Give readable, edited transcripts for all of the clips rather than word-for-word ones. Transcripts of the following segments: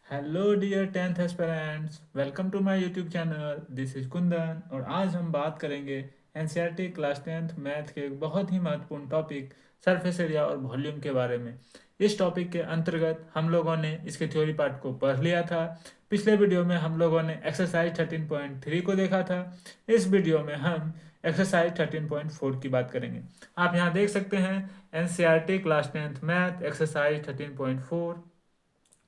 Hello dear tenth aspirants, welcome to my YouTube channel. This is Kundan और आज हम बात करेंगे एनसीईआरटी क्लास टेंथ मैथ के एक बहुत ही महत्वपूर्ण टॉपिक सरफेस एरिया और वॉल्यूम के बारे में। इस टॉपिक के अंतर्गत हम लोगों ने इसके थ्योरी पार्ट को पढ़ लिया था। पिछले वीडियो में हम लोगों ने एक्सरसाइज 13.3 को देखा था। इस वीडियो में हम एक्सरसाइज 13.4 की बात करेंगे। आप यहाँ देख सकते हैं NCERT class tenth math exercise 13.4।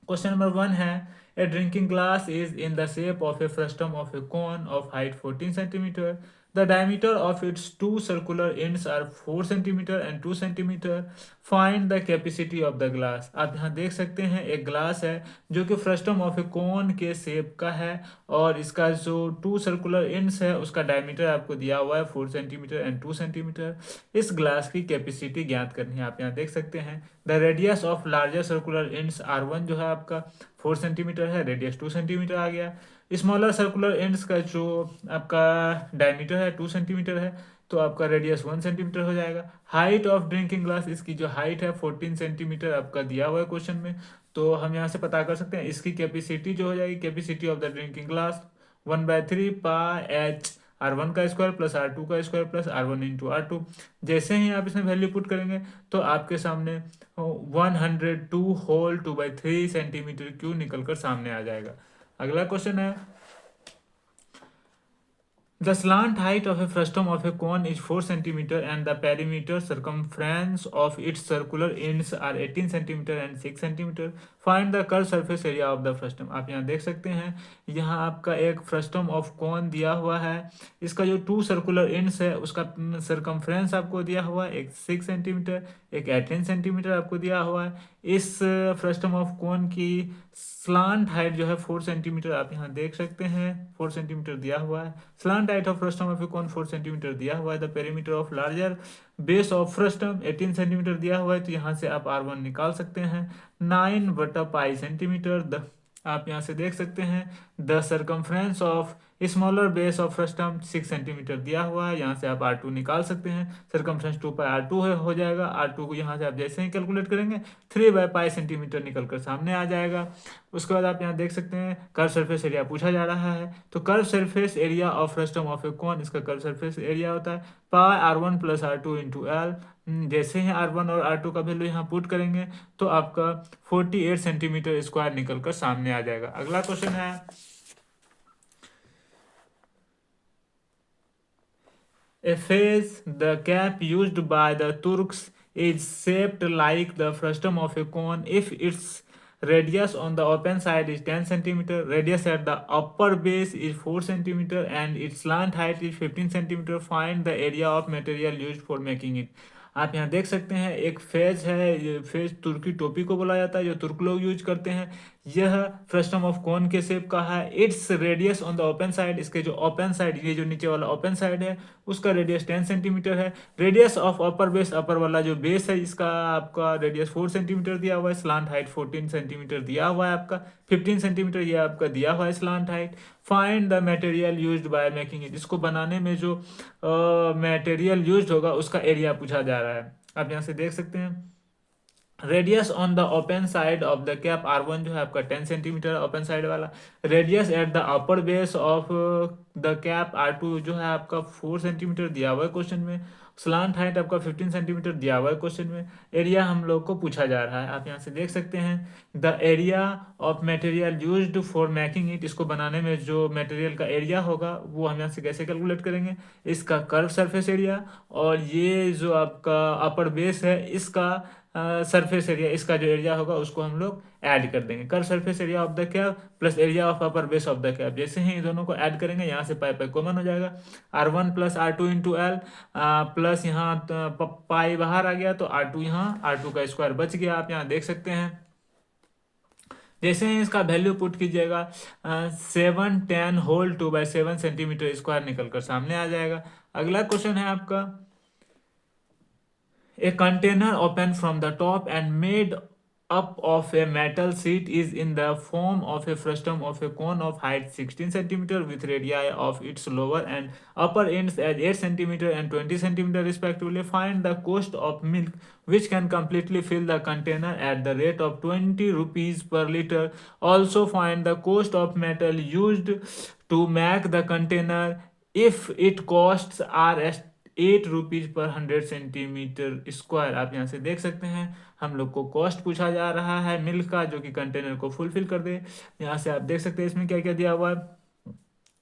Question number 1 है, a drinking glass is in the shape of a frustum of a cone of height 14 centimetre. The diameter of its two circular ends are 4 centimeter and 2 centimeter. Find the capacity of the glass. आप यहाँ देख सकते हैं एक glass है जो कि frustum of a कोन के शेप का है और इसका जो टू सर्कुलर एंड्स है उसका डायमीटर आपको दिया हुआ है 4 सेंटीमीटर एंड 2 सेंटीमीटर। इस ग्लास की कैपेसिटी ज्ञात करनी है। आप यहाँ देख सकते हैं the radius of larger circular ends R1 जो है आपका 4 सेंटीमीटर है, रेडियस 2 सेंटीमीटर आ गया। स्मॉलर सर्कुलर एंड्स का जो आपका डायमीटर है 2 सेंटीमीटर है, तो आपका रेडियस 1 सेंटीमीटर हो जाएगा। हाइट ऑफ ड्रिंकिंग ग्लास, इसकी जो हाइट है 14 सेंटीमीटर आपका दिया हुआ है क्वेश्चन में, तो हम यहाँ से पता कर सकते हैं इसकी कैपेसिटी जो हो जाएगी, capacity of the drinking glass 1/3 pi H R1 का स्क्वायर प्लस R2 का square plus R1 into R2। जैसे ही आप इसमें वैल्यू पुट करेंगे तो आपके सामने 102 होल 2/3 सेंटीमीटर क्यूब निकल कर सामने आ जाएगा। अगला क्वेश्चन है, the slant height of a frustum of a cone is 4 centimeter and the perimeter circumference of its circular ends are 18 centimeter and 6 centimeter. Find the curved surface area of the frustum. आप यहाँ देख सकते हैं यहाँ आपका एक frustum of cone दिया हुआ है। इसका जो टू सर्कुलर एंड्स है उसका सरकमफ्रेंस आपको दिया हुआ है, एक 6 सेंटीमीटर एक 18 सेंटीमीटर आपको दिया हुआ है। इस फ्रस्टम ऑफ कॉन की स्लांट हाइट जो है 4 सेंटीमीटर आप यहाँ देख सकते हैं, 4 सेंटीमीटर दिया हुआ है। Slant height of frustum of a cone 4 centimetre दिया हुआ है। The perimeter of larger base of frustum 18 centimetre दिया हुआ है, तो यहाँ से आप R1 निकाल सकते हैं 9/पाई सेंटीमीटर। आप यहाँ से देख सकते हैं the circumference of smaller base of frustum 6 centimetre दिया हुआ है, यहाँ से आप R2 निकाल सकते हैं। सरकमफ्रेंस 2πr2 हो जाएगा। R2 को यहाँ से आप जैसे ही कैलकुलेट करेंगे 3/पाई सेंटीमीटर निकल कर सामने आ जाएगा। उसके बाद आप यहाँ देख सकते हैं कर्व सरफेस एरिया पूछा जा रहा है, तो curve surface area of frustum of a cone, इसका कर्व सरफेस एरिया होता है पाई R1 plus R2 into L. जैसे ही R1 और R2 का वैल्यू यहाँ पुट करेंगे तो आपका 48 सेंटीमीटर स्क्वायर निकल कर सामने आ जाएगा। अगला क्वेश्चन है, a face, the cap used by the Turks is shaped like the frustum of a cone if its radius on the open side is 10 centimeter, radius at the upper base is 4 centimeter and its slant height is 15 centimeter. Find the area of material used for making it. आप यहाँ देख सकते हैं एक phase है, ये phase तुर्की टोपी को बोला जाता है जो तुर्क लोग यूज करते हैं। यह फ्रस्टम ऑफ कोन के शेप का है। Its radius on the open side, इसके जो ओपन साइड, ये जो नीचे वाला ओपन साइड है उसका रेडियस 10 सेंटीमीटर है। रेडियस ऑफ अपर बेस, अपर वाला जो बेस है इसका आपका रेडियस 4 सेंटीमीटर दिया हुआ है। स्लांट हाइट 14 सेंटीमीटर दिया हुआ है आपका, 15 सेंटीमीटर ये आपका दिया हुआ है slant height. Find the material used by making it, इसको बनाने में जो मटेरियल यूज्ड होगा उसका एरिया पूछा जा रहा है। आप यहाँ से देख सकते हैं radius on the open side of the cap R1 जो है आपका 10 सेंटीमीटर ओपन साइड वाला। Radius at the upper base of the cap R2 जो है आपका 4 सेंटीमीटर दिया हुआ है क्वेश्चन में। स्लांट हाइट आपका 15 सेंटीमीटर दिया हुआ है क्वेश्चन में। एरिया हम लोग को पूछा जा रहा है। आप यहाँ से देख सकते हैं the area of material used for making it, इसको बनाने में जो मटेरियल का एरिया होगा वो हम यहाँ से कैसे कैलकुलेट करेंगे, इसका कर्व सरफेस एरिया और ये जो आपका अपर बेस है इसका सरफेस एरिया, इसका जो एरिया होगा उसको हम लोग ऐड कर देंगे। Curve surface area of the cap plus area of upper base of the cap, जैसे ही दोनों को ऐड करेंगे यहाँ से पाई पाई कॉमन हो जाएगा। R1 plus R2 into L plus यहाँ पाई बाहर आ गया तो R2 यहाँ R2 का स्क्वायर बच गया। आप यहाँ देख सकते हैं जैसे ही इसका वैल्यू पुट कीजिएगा 710 होल 2/7 सेंटीमीटर स्क्वायर निकल कर सामने आ जाएगा। अगला क्वेश्चन है आपका, a container opened from the top and made up of a metal sheet is in the form of a frustum of a cone of height 16 centimeter with radii of its lower and upper ends as 8 centimeter and 20 centimeter respectively. Find the cost of milk which can completely fill the container at the rate of 20 rupees per liter. Also find the cost of metal used to make the container if it costs are 8 rupees per 100 centimetre square. आप यहाँ से देख सकते हैं हम लोग को cost पूछा जा रहा है मिल्क का जो कि कंटेनर को फुलफिल कर दे। यहाँ से आप देख सकते हैं इसमें क्या क्या दिया हुआ है।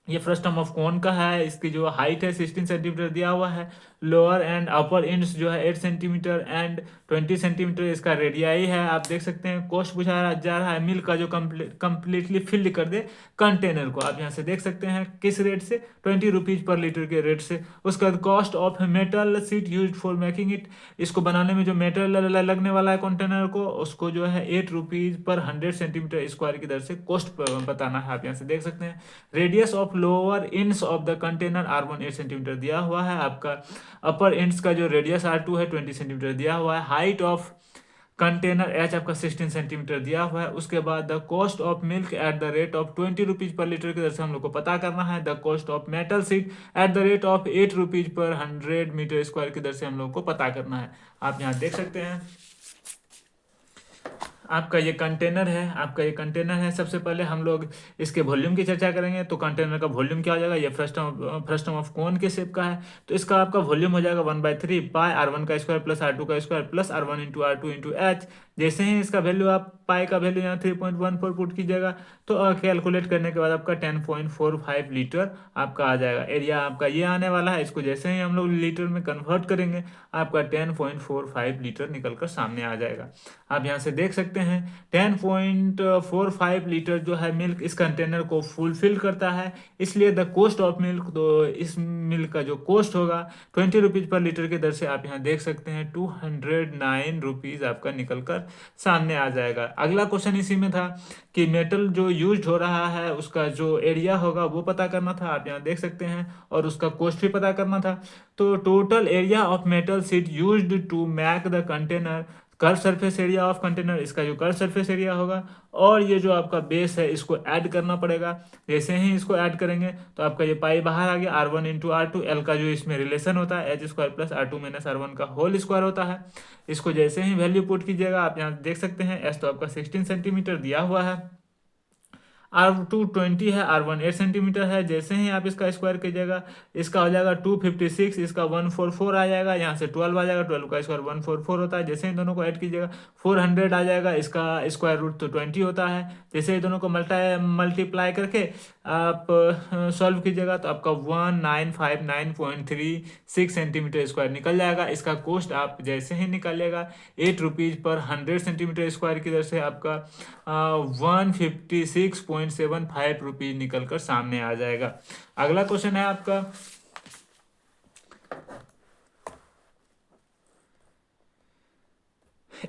ये फ्रस्टम ऑफ कोन का है, इसकी जो हाइट है 16 सेंटीमीटर दिया हुआ है, लोअर एंड अपर एंड्स जो है 8 सेंटीमीटर एंड 20 सेंटीमीटर इसका रेडियाई है। आप देख सकते हैं कोस्ट पूछा जा रहा है मिल्क का जो कम्प्लीटली फिल कर दे कंटेनर को। आप यहाँ से देख सकते हैं किस रेट से, 20 रुपीज पर लीटर के रेट से। उसके बाद cost of metal seat use for making it, इसको बनाने में जो मेटल लगने वाला है कंटेनर को उसको जो है 8 रुपीज पर 100 सेंटीमीटर स्क्वायर की दर से कॉस्ट बताना है। आप यहाँ से देख सकते हैं radius of lower ends of the container R1 8 centimetre दिया हुआ है, आपका अपर एंड्स का जो रेडियस R2 है 20 सेंटीमीटर दिया हुआ है, हाइट ऑफ कंटेनर एच आपका 16 सेंटीमीटर दिया हुआ है। उसके बाद the cost of milk at the rate of 20 rupees per litre की दर से हम लोग को पता करना है। The cost of metal sheet at the rate of 8 rupees per 100 metre square की दर से हम लोग को पता करना है। आप यहाँ देख सकते हैं आपका ये कंटेनर है, आपका ये कंटेनर है। सबसे पहले हम लोग इसके वॉल्यूम की चर्चा करेंगे। तो कंटेनर का वॉल्यूम क्या हो जाएगा, ये फ्रस्टम ऑफ कोन के शेप का है तो इसका आपका वॉल्यूम हो जाएगा 1/3 पाई R1 का स्क्वायर प्लस R2 का square plus R1 into R2 into H. जैसे ही इसका वैल्यू आप पाई का वैल्यू यहाँ 3.14 पुट कीजिएगा तो कैलकुलेट करने के बाद आपका 10.45 लीटर आपका आ जाएगा। एरिया आपका ये आने वाला है, इसको जैसे ही हम लोग लीटर में कन्वर्ट करेंगे आपका 10.45 लीटर निकल कर सामने आ जाएगा। आप यहाँ से देख सकते हैं 10.45 लीटर जो है मिल्क इस कंटेनर को फुलफिल करता है, इसलिए द कॉस्ट ऑफ मिल्क, तो इस मिल्क का जो कॉस्ट होगा 20 रुपीज पर लीटर की दर से आप यहाँ देख सकते हैं 209 रुपीज आपका निकल कर सामने आ जाएगा। अगला क्वेश्चन इसी में था कि मेटल जो यूज हो रहा है उसका जो एरिया होगा वो पता करना था। आप यहाँ देख सकते हैं और उसका कॉस्ट भी पता करना था। तो total area of metal sheet used to make the container, curve surface area of container, इसका जो कर्व सरफेस एरिया होगा और ये जो आपका बेस है इसको ऐड करना पड़ेगा। जैसे ही इसको ऐड करेंगे तो आपका ये पाई बाहर आ गया, R1 इंटू R2, एल का जो इसमें रिलेशन होता है H square plus R2 minus R1 का होल स्क्वायर होता है। इसको जैसे ही वैल्यू पुट कीजिएगा आप यहाँ देख सकते हैं एस तो आपका 16 सेंटीमीटर दिया हुआ है, R2 20 है, R1 8 सेंटीमीटर है। जैसे ही आप इसका स्क्वायर कीजिएगा इसका हो जाएगा 256, इसका 144 आ जाएगा, यहाँ से 12 आ जाएगा, 12 का स्क्वायर 144 होता है। जैसे ही दोनों को ऐड कीजिएगा 400 आ जाएगा, इसका स्क्वायर रूट तो 20 होता है। जैसे ही दोनों को मल्टीप्लाई करके आप सॉल्व कीजिएगा तो आपका 1959.36 सेंटीमीटर स्क्वायर निकल जाएगा। इसका कॉस्ट आप जैसे ही निकालिएगा 8 रुपीज पर 100 सेंटीमीटर स्क्वायर की दर से आपका 156.75 रुपीज निकल कर सामने आ जाएगा। अगला क्वेश्चन है आपका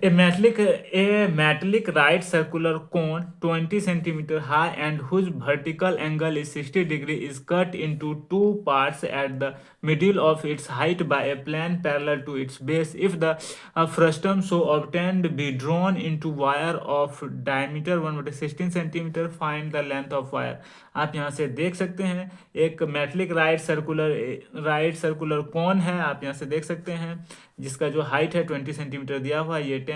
A metallic right circular cone 20 centimeter high and whose vertical angle is 60 degree is cut into two parts at the middle of its height by a plane parallel to its base. If the frustum so obtained be drawn into wire of diameter 1/16 centimeter, find the length of wire. आप यहाँ से देख सकते हैं एक metallic right circular cone है, आप यहाँ से देख सकते हैं जिसका जो हाइट है 20 सेंटीमीटर दिया हुआ है, ये 10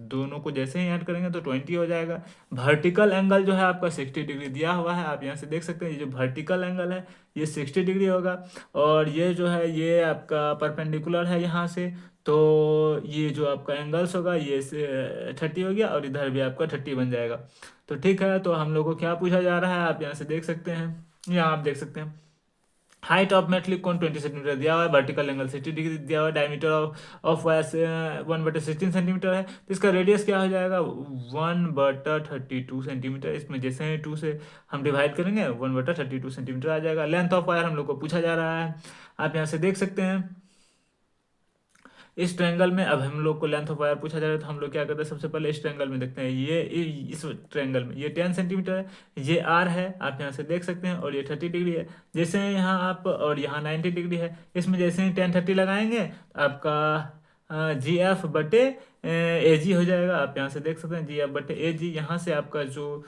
दोनों को जैसे ही ऐड करेंगे तो 20 हो जाएगा। वर्टिकल एंगल जो है आपका 60 डिग्री दिया हुआ है, आप यहाँ से देख सकते हैं ये जो वर्टिकल एंगल है ये 60 डिग्री होगा और ये जो है ये आपका परपेंडिकुलर है यहाँ से, तो ये जो आपका एंगल्स होगा ये 30 हो गया और इधर भी आपका 30 बन जाएगा। तो ठीक है, तो हम लोग को क्या पूछा जा रहा है आप यहाँ से देख सकते हैं, यहाँ आप देख सकते हैं height of metallic cone 20 centimetre दिया हुआ है, वर्टिकल एंगल 60 डिग्री दिया हुआ है, डायमीटर ऑफ वायर 1/16 सेंटीमीटर है, तो इसका रेडियस क्या हो जाएगा 1/32 सेंटीमीटर। इसमें जैसे ही 2 से हम डिवाइड करेंगे 1/32 सेंटीमीटर आ जाएगा। लेंथ ऑफ वायर हम लोग को पूछा जा रहा है, आप यहाँ से देख सकते हैं इस ट्रायंगल में। अब हम लोग को लेंथ ऑफ वायर पूछा जा रहा है तो हम लोग क्या करते हैं सबसे पहले इस ट्रायंगल में देखते हैं, ये इस ट्रायंगल में ये 10 सेंटीमीटर है, ये R है, आप यहाँ से देख सकते हैं और ये 30 डिग्री है। जैसे यहाँ आप और यहाँ 90 डिग्री है, इसमें जैसे ही 10 30 लगाएंगे तो आपका GF बटे ए जी हो जाएगा। आप यहाँ से देख सकते हैं जी एफ बटे ए जी। यहाँ से आपका जो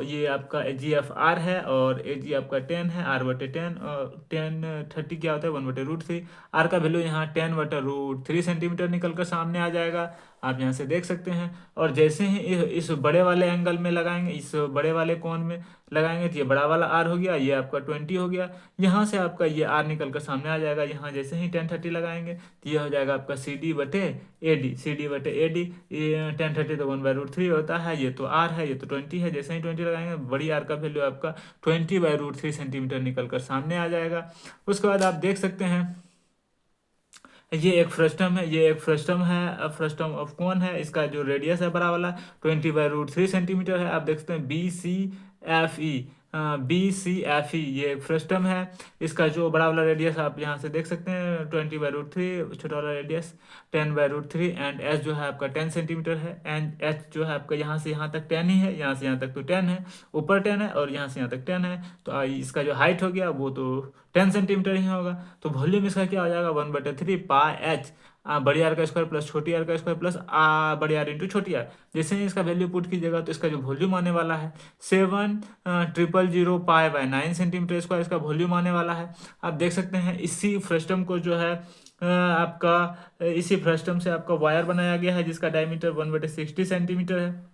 ये आपका जी एफ आर है और ए जी आपका 10 है, आर बटे 10 और 10/30 क्या होता है 1/√3। आर का वैल्यू यहाँ 10/√3 सेंटीमीटर निकल कर सामने आ जाएगा। आप यहाँ से देख सकते हैं। और जैसे ही इस बड़े वाले एंगल में लगाएंगे, इस बड़े वाले कोण में लगाएंगे तो ये बड़ा वाला आर हो गया, ये आपका 20 हो गया। यहाँ से आपका ये आर निकल कर सामने आ जाएगा। यहाँ जैसे ही 10/30 लगाएंगे तो ये हो जाएगा आपका सी डी बटे ए डी। सी डी बटे ए डी, ये 10/30 तो 1/√3 होता है। ये तो आर है, ये तो 20 है। जैसे ही 20 लगाएंगे बड़ी आर का वैल्यू आपका 20/√3 सेंटीमीटर निकल कर सामने आ जाएगा। उसके बाद आप देख सकते हैं ये एक फ्रस्टम है, ये एक फ्रस्टम है, फ्रस्टम ऑफ कौन है, इसका जो रेडियस है बड़ा वाला 20/√3 सेंटीमीटर है। आप देख सकते हैं B C F E, B C F E, ये एक फ्रस्टम है। इसका जो बड़ा वाला रेडियस आप यहाँ से देख सकते हैं 20/√3, छोटा वाला रेडियस 10/√3 एंड एच जो है आपका 10 सेंटीमीटर है। एंड एच जो है आपका यहाँ से यहाँ तक 10 ही है, यहाँ से यहाँ तक तो 10 है, ऊपर 10 है और यहाँ से यहाँ तक 10 है। तो इसका जो हाइट हो गया वो तो 10 सेंटीमीटर ही होगा। तो वॉल्यूम इसका क्या हो जाएगा 1/3 पाई एच, बड़ी आर का स्क्वायर प्लस छोटी आर का स्क्वायर प्लस बड़ी आर इंटू छोटी आर। जैसे ही इसका वैल्यू पुट कीजिएगा तो इसका जो वॉल्यूम आने वाला है 7,000 पाई/9 सेंटीमीटर स्क्वायर इसका वॉल्यूम आने वाला है। आप देख सकते हैं इसी फ्रस्टम को जो है आपका इसी फ्रस्टम से आपका वायर बनाया गया है जिसका डायमीटर 1/60 सेंटीमीटर है।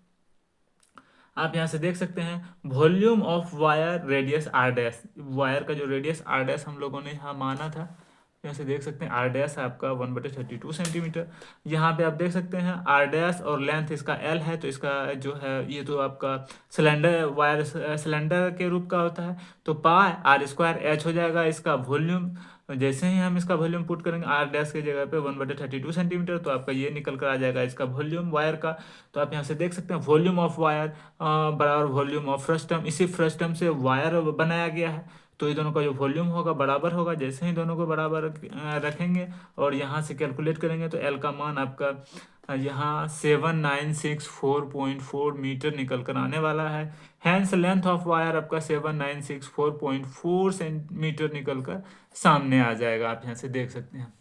आप यहाँ से देख सकते हैं volume of wire radius R dash, wire का जो रेडियस आर डैश हम लोगों ने यहाँ माना था। यहाँ से देख सकते हैं आर डैश आपका 1/32 सेंटीमीटर। यहाँ पे आप देख सकते हैं आर डैश और लेंथ इसका एल है, तो इसका जो है ये तो आपका सिलेंडर वायर सिलेंडर के रूप का होता है। तो पाई आर स्क्वायर एच हो जाएगा इसका वॉल्यूम। जैसे ही हम इसका वॉल्यूम पुट करेंगे आर डैश की जगह पे 1/32 सेंटीमीटर, तो आपका ये निकल कर आ जाएगा इसका वॉल्यूम वायर का। तो आप यहाँ से देख सकते हैं वॉल्यूम ऑफ वायर बराबर वॉल्यूम ऑफ फ्रस्टम। इसी फ्रस्टम से वायर बनाया गया है, तो ये दोनों का जो वॉल्यूम होगा बराबर होगा। जैसे ही दोनों को बराबर रखेंगे और यहाँ से कैलकुलेट करेंगे तो एल का मान आपका यहाँ 7964.4 मीटर निकल कर आने वाला है। हैंस लेंथ ऑफ वायर आपका 7964.4 सेंटीमीटर निकल कर सामने आ जाएगा। आप यहाँ से देख सकते हैं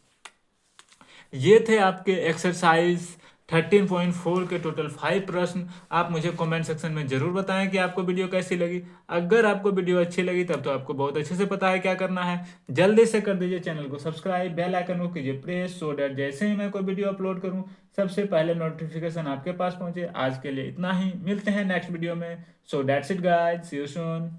ये थे आपके एक्सरसाइज 13.4 के टोटल 5 प्रश्न। आप मुझे कमेंट सेक्शन में जरूर बताएं कि आपको वीडियो कैसी लगी। अगर आपको वीडियो अच्छी लगी तब तो आपको बहुत अच्छे से पता है क्या करना है। जल्दी से कर दीजिए चैनल को सब्सक्राइब, बेल आइकन को कीजिए प्रेस, सो दैट जैसे ही मैं कोई वीडियो अपलोड करूं सबसे पहले नोटिफिकेशन आपके पास पहुंचे। आज के लिए इतना ही, मिलते हैं नेक्स्ट वीडियो में। So that's it guys, see you soon.